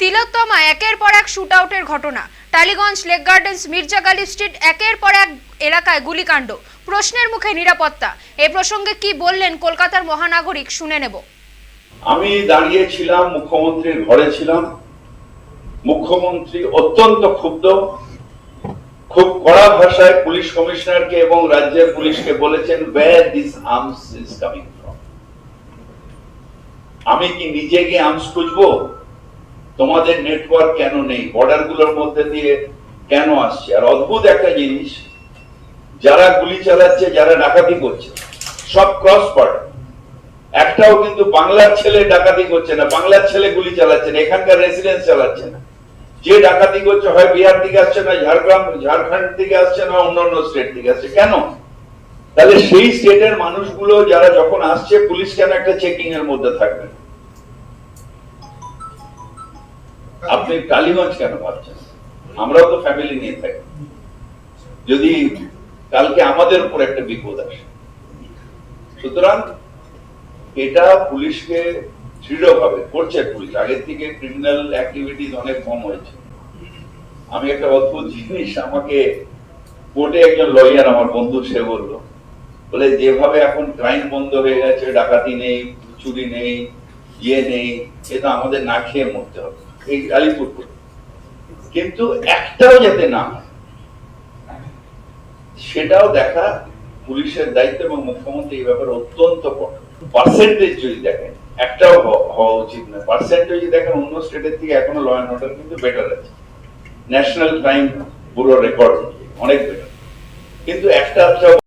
তিলোত্তমা একের পর এক শুট আউটের ঘটনা। টালিগঞ্জ, লেক গার্ডেন্স, মির্জাগালি স্ট্রিট, একের পর এক এলাকায় গুলিকাণ্ড। প্রশ্নের মুখে নিরাপত্তা। এই প্রসঙ্গে কি বললেন কলকাতার মহানাগরিক, শুনে নেব। আমি দাঁড়িয়ে ছিলাম, মুখ্যমন্ত্রীর ঘরে ছিলাম। মুখ্যমন্ত্রী অত্যন্ত ক্ষুব্ধ, খুব কড়া ভাষায় পুলিশ কমিশনারকে এবং রাজ্যের পুলিশকে বলেছেন, where this arms is coming from। আমি কি নিজে গিয়ে আর্মস খুঁজবো? তোমাদের নেটওয়ার্ক কেন নেই? বর্ডার গুলোর মধ্যে দিয়ে কেন আসছে? আর অদ্ভুত একটা জিনিস, যারা গুলি চালাচ্ছে, যারা ডাকাতি করছে, সব ক্রস বর্ডার। একটাও কিন্তু বাংলার ছেলে ডাকাতি করছে না, বাংলার ছেলে গুলি চালাচ্ছে না, এখানকার রেসিডেন্স চালাচ্ছে না। যে ডাকাতি করছে হয় বিহার থেকে আসছে, না ঝাড়খণ্ড থেকে আসছে, না অন্যান্য স্টেট থেকে আসছে। কেন? তাহলে সেই স্টেটের মানুষগুলো যারা যখন আসছে, পুলিশ কেন একটা চেকিং এর মধ্যে থাকবে? আপনি টালিগঞ্জ কেন ভাবছেন? আমরাও তো ফ্যামিলি নিয়ে থাকি। যদি কালকে আমাদের উপর একটা বিপদ আসে, সুতরাং এটা পুলিশকে দৃঢ়ভাবে করছে। পুলিশ আগের থেকে ক্রিমিনাল অ্যাক্টিভিটিস অনেক কম হয়েছে। আমি একটা অদ্ভুত জিনিস, আমাকে কোর্টে একজন লয়ার, আমার বন্ধু, সে বলে যেভাবে এখন ক্রাইম বন্ধ হয়ে গেছে, ডাকাতি নেই, চুরি নেই, ইয়ে নেই, এটা আমাদের না খেয়ে মরতে হবে এই আলিপুরপুর। কিন্তু একটাও যাতে না হয় সেটাও দেখা পুলিশের দায়িত্ব, এবং মুখ্যমন্ত্রী এই ব্যাপারে অত্যন্ত কঠোর। পার্সেন্টেজ যদি দেখেন, একটাও হওয়া উচিত না। পার্সেন্টেজ দেখেন অন্য স্টেটের থেকে এখনো ল অ্যান্ড অর্ডার কিন্তু বেটার আছে, ন্যাশনাল ক্রাইম ব্যুরো রেকর্ড অনেক বেটার। কিন্তু একটা